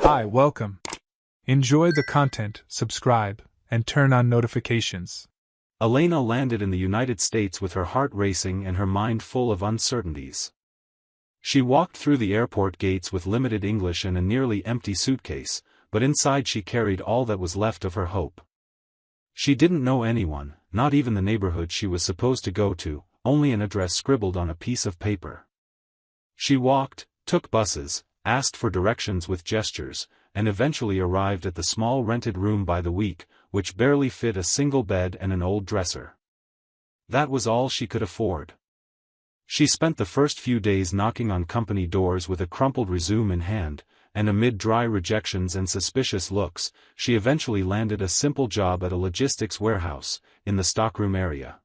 Hi, welcome. Enjoy the content, subscribe, and turn on notifications. Elena landed in the United States with her heart racing and her mind full of uncertainties. She walked through the airport gates with limited English and a nearly empty suitcase, but inside she carried all that was left of her hope. She didn't know anyone, not even the neighborhood she was supposed to go to, only an address scribbled on a piece of paper. She walked, took buses, asked for directions with gestures, and eventually arrived at the small rented room by the week, which barely fit a single bed and an old dresser. That was all she could afford. She spent the first few days knocking on company doors with a crumpled resume in hand, and amid dry rejections and suspicious looks, she eventually landed a simple job at a logistics warehouse, in the stockroom area.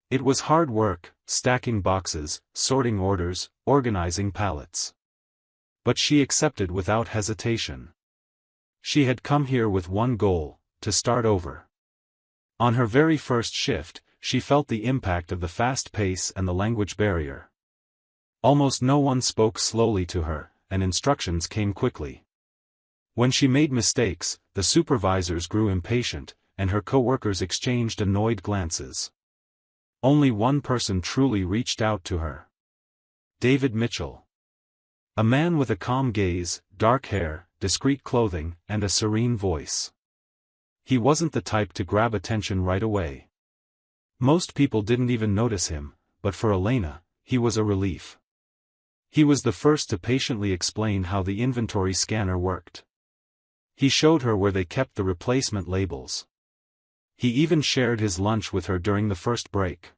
It was hard work, stacking boxes, sorting orders, organizing pallets. But she accepted without hesitation. She had come here with one goal: to start over. On her very first shift, she felt the impact of the fast pace and the language barrier. Almost no one spoke slowly to her, and instructions came quickly. When she made mistakes, the supervisors grew impatient, and her coworkers exchanged annoyed glances. Only one person truly reached out to her. David Mitchell. A man with a calm gaze, dark hair, discreet clothing, and a serene voice. He wasn't the type to grab attention right away. Most people didn't even notice him, but for Elena, he was a relief. He was the first to patiently explain how the inventory scanner worked. He showed her where they kept the replacement labels. He even shared his lunch with her during the first break.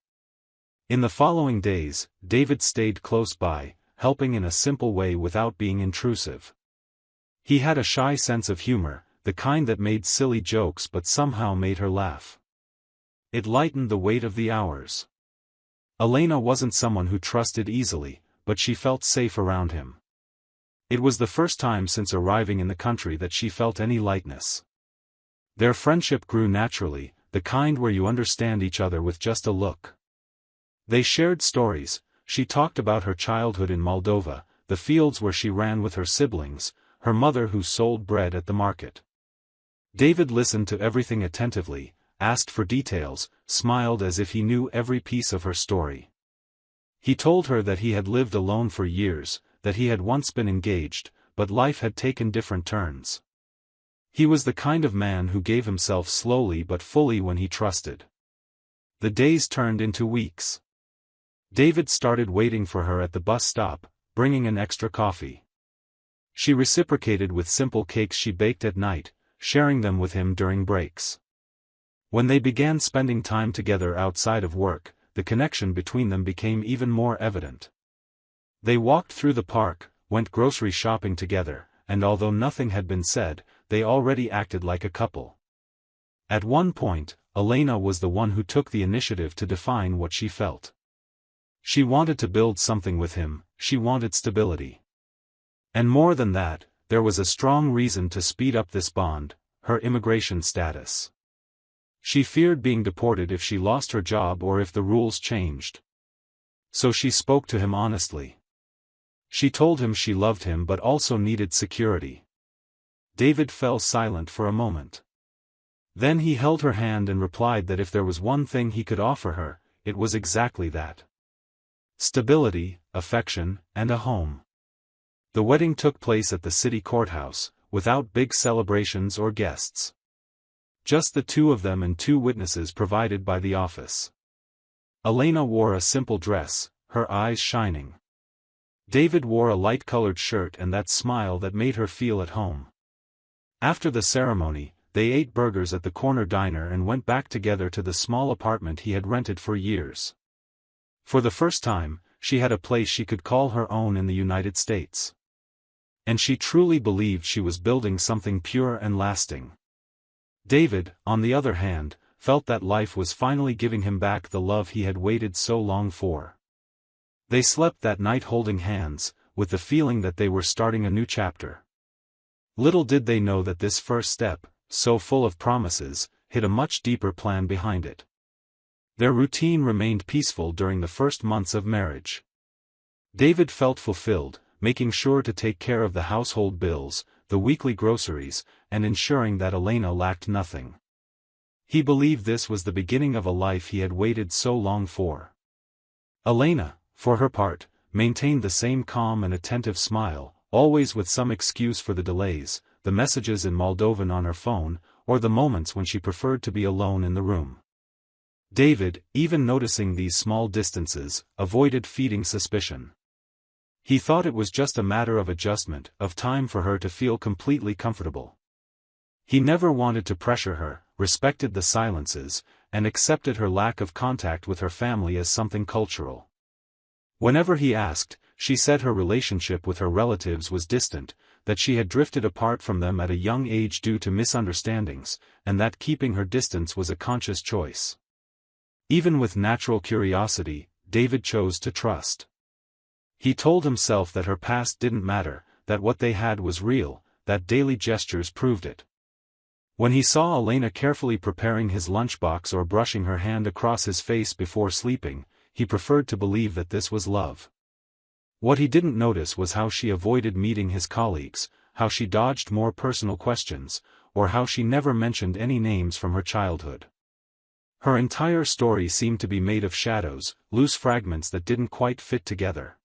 In the following days, David stayed close by, helping in a simple way without being intrusive. He had a shy sense of humor, the kind that made silly jokes but somehow made her laugh. It lightened the weight of the hours. Elena wasn't someone who trusted easily, but she felt safe around him. It was the first time since arriving in the country that she felt any lightness. Their friendship grew naturally, the kind where you understand each other with just a look. They shared stories. She talked about her childhood in Moldova, the fields where she ran with her siblings, her mother who sold bread at the market. David listened to everything attentively, asked for details, smiled as if he knew every piece of her story. He told her that he had lived alone for years, that he had once been engaged, but life had taken different turns. He was the kind of man who gave himself slowly but fully when he trusted. The days turned into weeks. David started waiting for her at the bus stop, bringing an extra coffee. She reciprocated with simple cakes she baked at night, sharing them with him during breaks. When they began spending time together outside of work, the connection between them became even more evident. They walked through the park, went grocery shopping together, and although nothing had been said, they already acted like a couple. At one point, Elena was the one who took the initiative to define what she felt. She wanted to build something with him, she wanted stability. And more than that, there was a strong reason to speed up this bond: her immigration status. She feared being deported if she lost her job or if the rules changed. So she spoke to him honestly. She told him she loved him but also needed security. David fell silent for a moment. Then he held her hand and replied that if there was one thing he could offer her, it was exactly that. Stability, affection, and a home. The wedding took place at the city courthouse, without big celebrations or guests. Just the two of them and two witnesses provided by the office. Elena wore a simple dress, her eyes shining. David wore a light-colored shirt and that smile that made her feel at home. After the ceremony, they ate burgers at the corner diner and went back together to the small apartment he had rented for years. For the first time, she had a place she could call her own in the United States. And she truly believed she was building something pure and lasting. David, on the other hand, felt that life was finally giving him back the love he had waited so long for. They slept that night holding hands, with the feeling that they were starting a new chapter. Little did they know that this first step, so full of promises, hid a much deeper plan behind it. Their routine remained peaceful during the first months of marriage. David felt fulfilled, making sure to take care of the household bills, the weekly groceries, and ensuring that Elena lacked nothing. He believed this was the beginning of a life he had waited so long for. Elena, for her part, maintained the same calm and attentive smile, always with some excuse for the delays, the messages in Moldovan on her phone, or the moments when she preferred to be alone in the room. David, even noticing these small distances, avoided feeding suspicion. He thought it was just a matter of adjustment, of time for her to feel completely comfortable. He never wanted to pressure her, respected the silences, and accepted her lack of contact with her family as something cultural. Whenever he asked, she said her relationship with her relatives was distant, that she had drifted apart from them at a young age due to misunderstandings, and that keeping her distance was a conscious choice. Even with natural curiosity, David chose to trust. He told himself that her past didn't matter, that what they had was real, that daily gestures proved it. When he saw Elena carefully preparing his lunchbox or brushing her hand across his face before sleeping, he preferred to believe that this was love. What he didn't notice was how she avoided meeting his colleagues, how she dodged more personal questions, or how she never mentioned any names from her childhood. Her entire story seemed to be made of shadows, loose fragments that didn't quite fit together.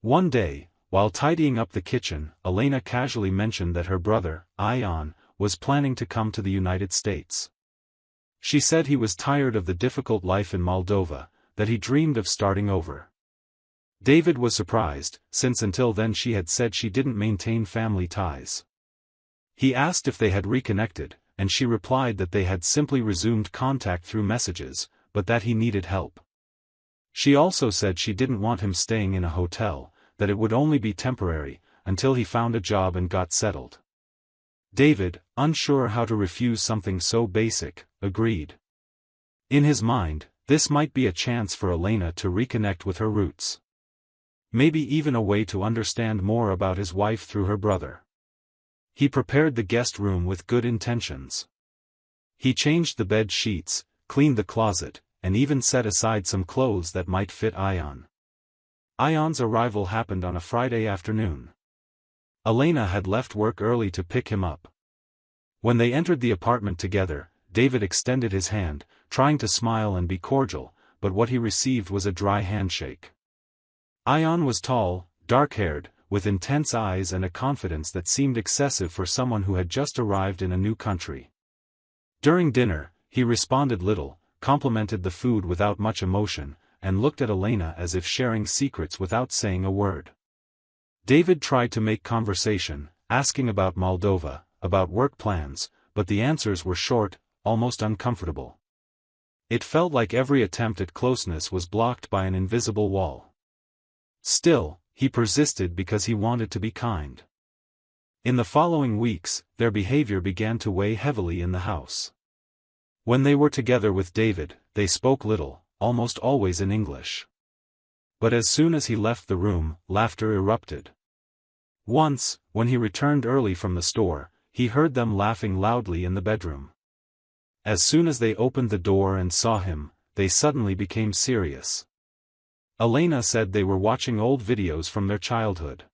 One day, while tidying up the kitchen, Elena casually mentioned that her brother, Ion, was planning to come to the United States. She said he was tired of the difficult life in Moldova, that he dreamed of starting over. David was surprised, since until then she had said she didn't maintain family ties. He asked if they had reconnected, and she replied that they had simply resumed contact through messages, but that he needed help. She also said she didn't want him staying in a hotel, that it would only be temporary, until he found a job and got settled. David, unsure how to refuse something so basic, agreed. In his mind, this might be a chance for Elena to reconnect with her roots. Maybe even a way to understand more about his wife through her brother. He prepared the guest room with good intentions. He changed the bed sheets, cleaned the closet, and even set aside some clothes that might fit Ion. Ion's arrival happened on a Friday afternoon. Elena had left work early to pick him up. When they entered the apartment together, David extended his hand, trying to smile and be cordial, but what he received was a dry handshake. Ion was tall, dark-haired, with intense eyes and a confidence that seemed excessive for someone who had just arrived in a new country. During dinner, he responded little, complimented the food without much emotion, and looked at Elena as if sharing secrets without saying a word. David tried to make conversation, asking about Moldova, about work plans, but the answers were short, almost uncomfortable. It felt like every attempt at closeness was blocked by an invisible wall. Still, he persisted because he wanted to be kind. In the following weeks, their behavior began to weigh heavily in the house. When they were together with David, they spoke little, almost always in English. But as soon as he left the room, laughter erupted. Once, when he returned early from the store, he heard them laughing loudly in the bedroom. As soon as they opened the door and saw him, they suddenly became serious. Elena said they were watching old videos from their childhood.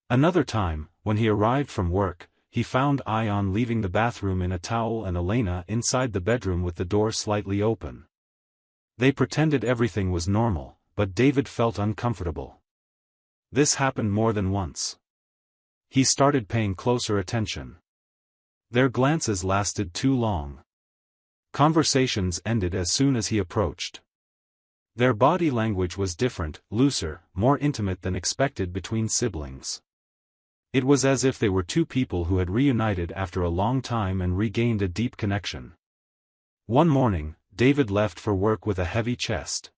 Another time, when he arrived from work, he found Ion leaving the bathroom in a towel and Elena inside the bedroom with the door slightly open. They pretended everything was normal, but David felt uncomfortable. This happened more than once. He started paying closer attention. Their glances lasted too long. Conversations ended as soon as he approached. Their body language was different, looser, more intimate than expected between siblings. It was as if they were two people who had reunited after a long time and regained a deep connection. One morning, David left for work with a heavy chest.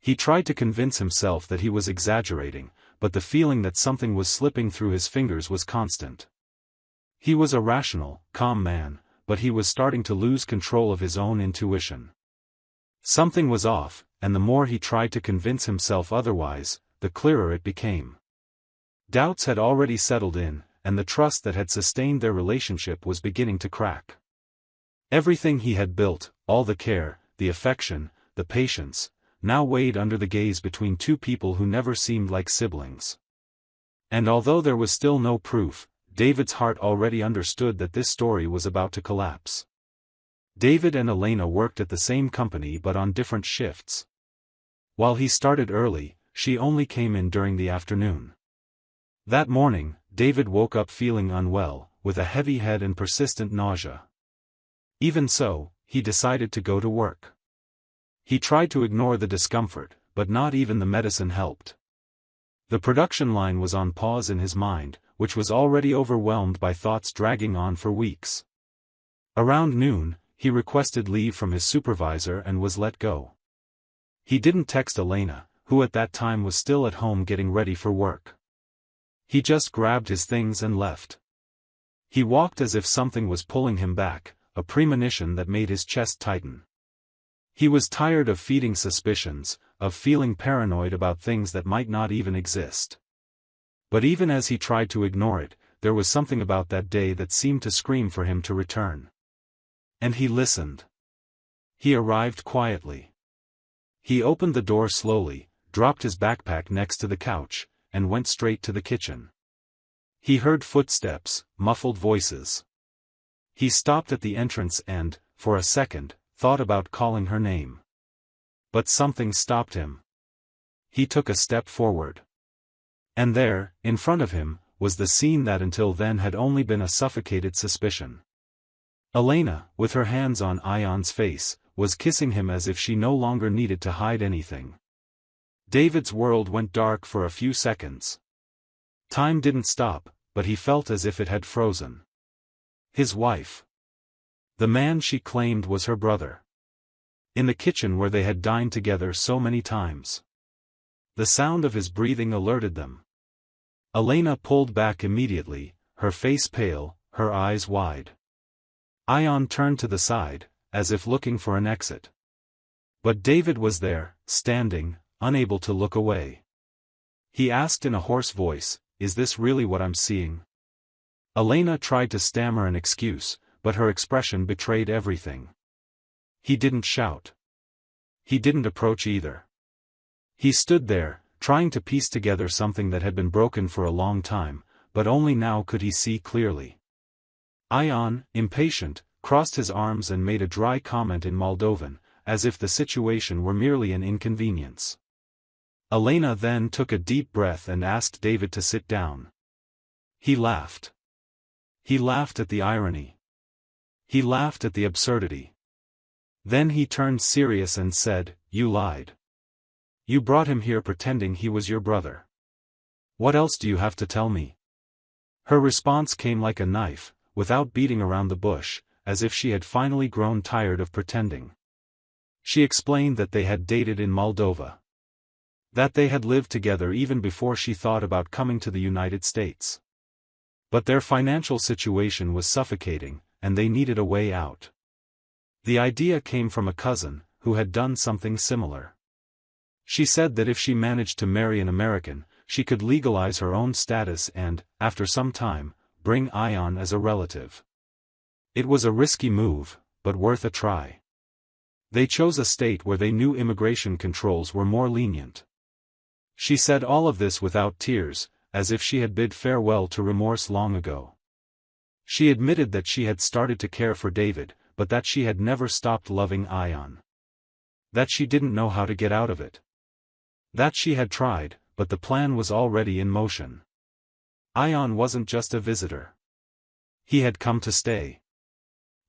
He tried to convince himself that he was exaggerating, but the feeling that something was slipping through his fingers was constant. He was a rational, calm man, but he was starting to lose control of his own intuition. Something was off, and the more he tried to convince himself otherwise, the clearer it became. Doubts had already settled in, and the trust that had sustained their relationship was beginning to crack. Everything he had built, all the care, the affection, the patience, now weighed under the gaze between two people who never seemed like siblings. And although there was still no proof, David's heart already understood that this story was about to collapse. David and Elena worked at the same company but on different shifts. While he started early, she only came in during the afternoon. That morning, David woke up feeling unwell, with a heavy head and persistent nausea. Even so, he decided to go to work. He tried to ignore the discomfort, but not even the medicine helped. The production line was on pause in his mind, which was already overwhelmed by thoughts dragging on for weeks. Around noon, he requested leave from his supervisor and was let go. He didn't text Elena, who at that time was still at home getting ready for work. He just grabbed his things and left. He walked as if something was pulling him back, a premonition that made his chest tighten. He was tired of feeding suspicions, of feeling paranoid about things that might not even exist. But even as he tried to ignore it, there was something about that day that seemed to scream for him to return. And he listened. He arrived quietly. He opened the door slowly, dropped his backpack next to the couch, and went straight to the kitchen. He heard footsteps, muffled voices. He stopped at the entrance and, for a second, thought about calling her name. But something stopped him. He took a step forward. And there, in front of him, was the scene that until then had only been a suffocated suspicion. Elena, with her hands on Ion's face, was kissing him as if she no longer needed to hide anything. David's world went dark for a few seconds. Time didn't stop, but he felt as if it had frozen. His wife. The man she claimed was her brother. In the kitchen where they had dined together so many times. The sound of his breathing alerted them. Elena pulled back immediately, her face pale, her eyes wide. Ion turned to the side, as if looking for an exit. But David was there, standing, unable to look away. He asked in a hoarse voice, "Is this really what I'm seeing?" Elena tried to stammer an excuse, but her expression betrayed everything. He didn't shout. He didn't approach either. He stood there, trying to piece together something that had been broken for a long time, but only now could he see clearly. Ion, impatient, crossed his arms and made a dry comment in Moldovan, as if the situation were merely an inconvenience. Elena then took a deep breath and asked David to sit down. He laughed. He laughed at the irony. He laughed at the absurdity. Then he turned serious and said, "You lied. You brought him here pretending he was your brother. What else do you have to tell me?" Her response came like a knife, without beating around the bush, as if she had finally grown tired of pretending. She explained that they had dated in Moldova. That they had lived together even before she thought about coming to the United States. But their financial situation was suffocating, and they needed a way out. The idea came from a cousin, who had done something similar. She said that if she managed to marry an American, she could legalize her own status and, after some time, bring Ion as a relative. It was a risky move, but worth a try. They chose a state where they knew immigration controls were more lenient. She said all of this without tears, as if she had bid farewell to remorse long ago. She admitted that she had started to care for David, but that she had never stopped loving Ion. That she didn't know how to get out of it. That she had tried, but the plan was already in motion. Ion wasn't just a visitor. He had come to stay.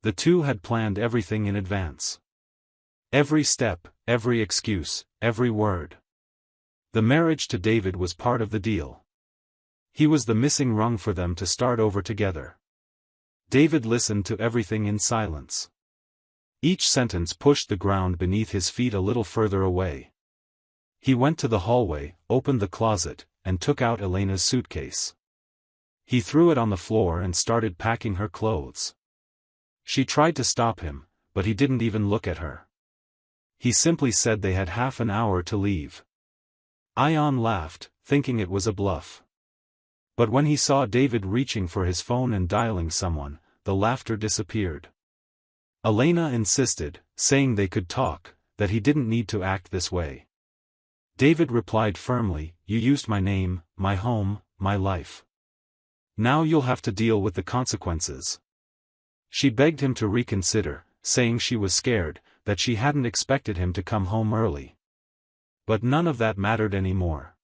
The two had planned everything in advance. Every step, every excuse, every word. The marriage to David was part of the deal. He was the missing rung for them to start over together. David listened to everything in silence. Each sentence pushed the ground beneath his feet a little further away. He went to the hallway, opened the closet, and took out Elena's suitcase. He threw it on the floor and started packing her clothes. She tried to stop him, but he didn't even look at her. He simply said they had half an hour to leave. Ion laughed, thinking it was a bluff. But when he saw David reaching for his phone and dialing someone, the laughter disappeared. Elena insisted, saying they could talk, that he didn't need to act this way. David replied firmly, "You used my name, my home, my life. Now you'll have to deal with the consequences. She begged him to reconsider, saying she was scared, that she hadn't expected him to come home early. But none of that mattered anymore.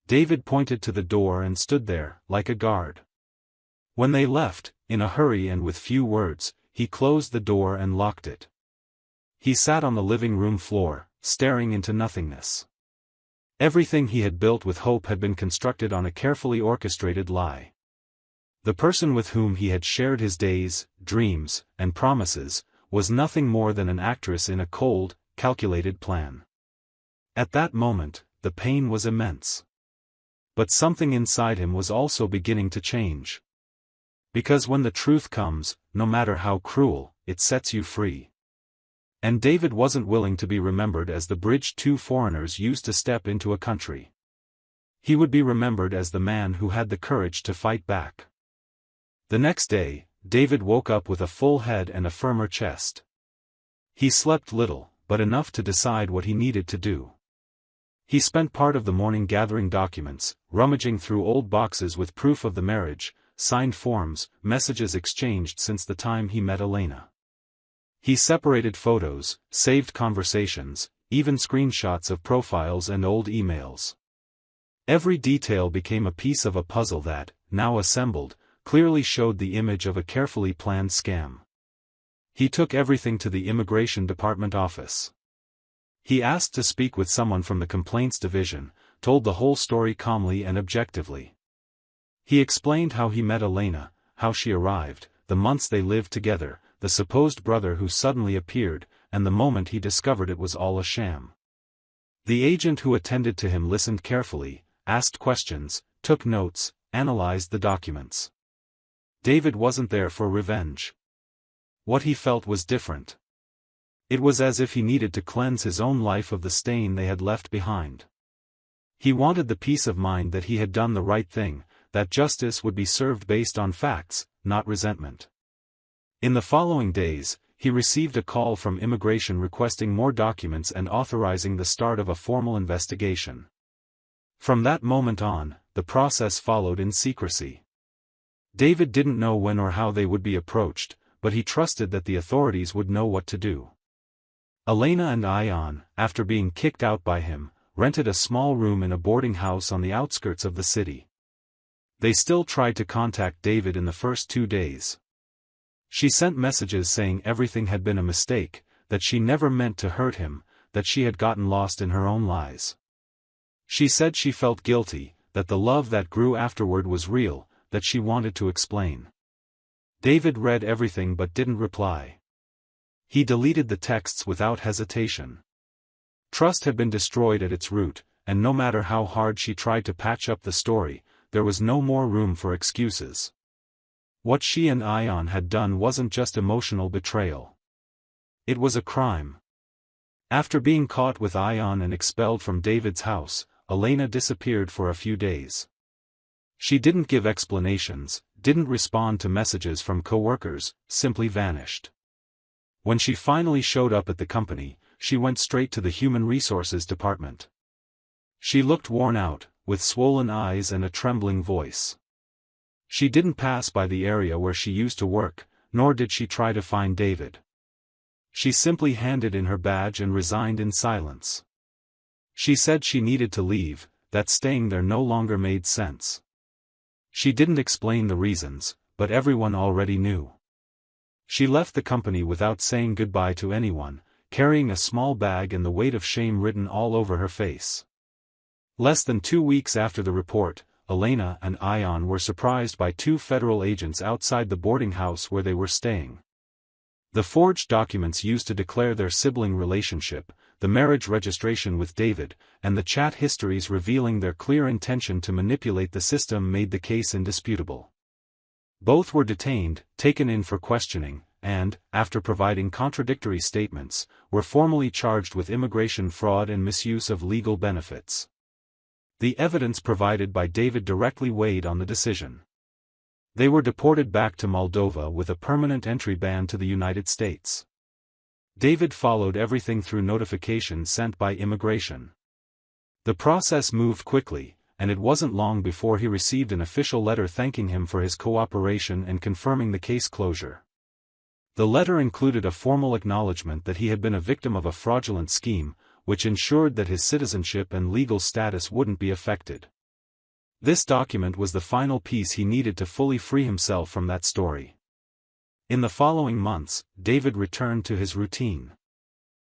David pointed to the door and stood there, like a guard. When they left, in a hurry and with few words, he closed the door and locked it. He sat on the living room floor, staring into nothingness. Everything he had built with hope had been constructed on a carefully orchestrated lie. The person with whom he had shared his days, dreams, and promises, was nothing more than an actress in a cold, calculated plan. At that moment, the pain was immense. But something inside him was also beginning to change. Because when the truth comes, no matter how cruel, it sets you free. And David wasn't willing to be remembered as the bridge two foreigners used to step into a country. He would be remembered as the man who had the courage to fight back. The next day, David woke up with a full head and a firmer chest. He slept little, but enough to decide what he needed to do. He spent part of the morning gathering documents, rummaging through old boxes with proof of the marriage, signed forms, messages exchanged since the time he met Elena. He separated photos, saved conversations, even screenshots of profiles and old emails. Every detail became a piece of a puzzle that, now assembled, clearly showed the image of a carefully planned scam. He took everything to the Immigration Department office. He asked to speak with someone from the Complaints Division, told the whole story calmly and objectively. He explained how he met Elena, how she arrived, the months they lived together, the supposed brother who suddenly appeared, and the moment he discovered it was all a sham. The agent who attended to him listened carefully, asked questions, took notes, analyzed the documents. David wasn't there for revenge. What he felt was different. It was as if he needed to cleanse his own life of the stain they had left behind. He wanted the peace of mind that he had done the right thing, that justice would be served based on facts, not resentment. In the following days, he received a call from immigration requesting more documents and authorizing the start of a formal investigation. From that moment on, the process followed in secrecy. David didn't know when or how they would be approached, but he trusted that the authorities would know what to do. Elena and Ion, after being kicked out by him, rented a small room in a boarding house on the outskirts of the city. They still tried to contact David in the first 2 days. She sent messages saying everything had been a mistake, that she never meant to hurt him, that she had gotten lost in her own lies. She said she felt guilty, that the love that grew afterward was real, that she wanted to explain. David read everything but didn't reply. He deleted the texts without hesitation. Trust had been destroyed at its root, and no matter how hard she tried to patch up the story, there was no more room for excuses. What she and Ion had done wasn't just emotional betrayal. It was a crime. After being caught with Ion and expelled from David's house, Elena disappeared for a few days. She didn't give explanations, didn't respond to messages from coworkers, simply vanished. When she finally showed up at the company, she went straight to the Human Resources Department. She looked worn out, with swollen eyes and a trembling voice. She didn't pass by the area where she used to work, nor did she try to find David. She simply handed in her badge and resigned in silence. She said she needed to leave, that staying there no longer made sense. She didn't explain the reasons, but everyone already knew. She left the company without saying goodbye to anyone, carrying a small bag and the weight of shame written all over her face. Less than 2 weeks after the report, Elena and Ion were surprised by 2 federal agents outside the boarding house where they were staying. The forged documents used to declare their sibling relationship, the marriage registration with David, and the chat histories revealing their clear intention to manipulate the system made the case indisputable. Both were detained, taken in for questioning, and, after providing contradictory statements, were formally charged with immigration fraud and misuse of legal benefits. The evidence provided by David directly weighed on the decision. They were deported back to Moldova with a permanent entry ban to the United States. David followed everything through notifications sent by immigration. The process moved quickly, and it wasn't long before he received an official letter thanking him for his cooperation and confirming the case closure. The letter included a formal acknowledgement that he had been a victim of a fraudulent scheme, which ensured that his citizenship and legal status wouldn't be affected. This document was the final piece he needed to fully free himself from that story. In the following months, David returned to his routine.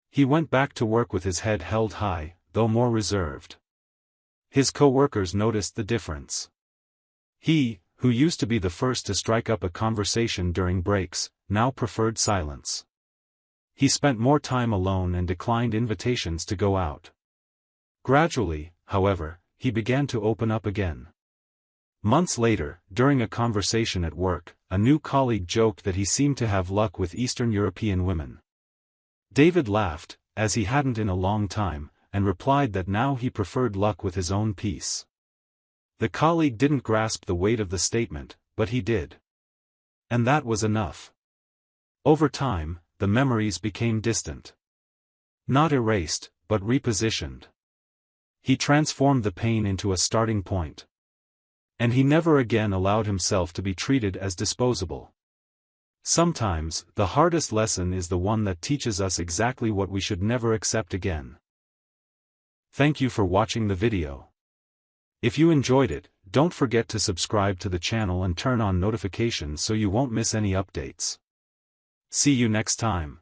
He went back to work with his head held high, though more reserved. His co-workers noticed the difference. He, who used to be the first to strike up a conversation during breaks, now preferred silence. He spent more time alone and declined invitations to go out. Gradually, however, he began to open up again. Months later, during a conversation at work, a new colleague joked that he seemed to have luck with Eastern European women. David laughed, as he hadn't in a long time, and replied that now he preferred luck with his own peace. The colleague didn't grasp the weight of the statement, but he did. And that was enough. Over time, the memories became distant. Not erased, but repositioned. He transformed the pain into a starting point. And he never again allowed himself to be treated as disposable. Sometimes, the hardest lesson is the one that teaches us exactly what we should never accept again. Thank you for watching the video. If you enjoyed it, don't forget to subscribe to the channel and turn on notifications so you won't miss any updates. See you next time.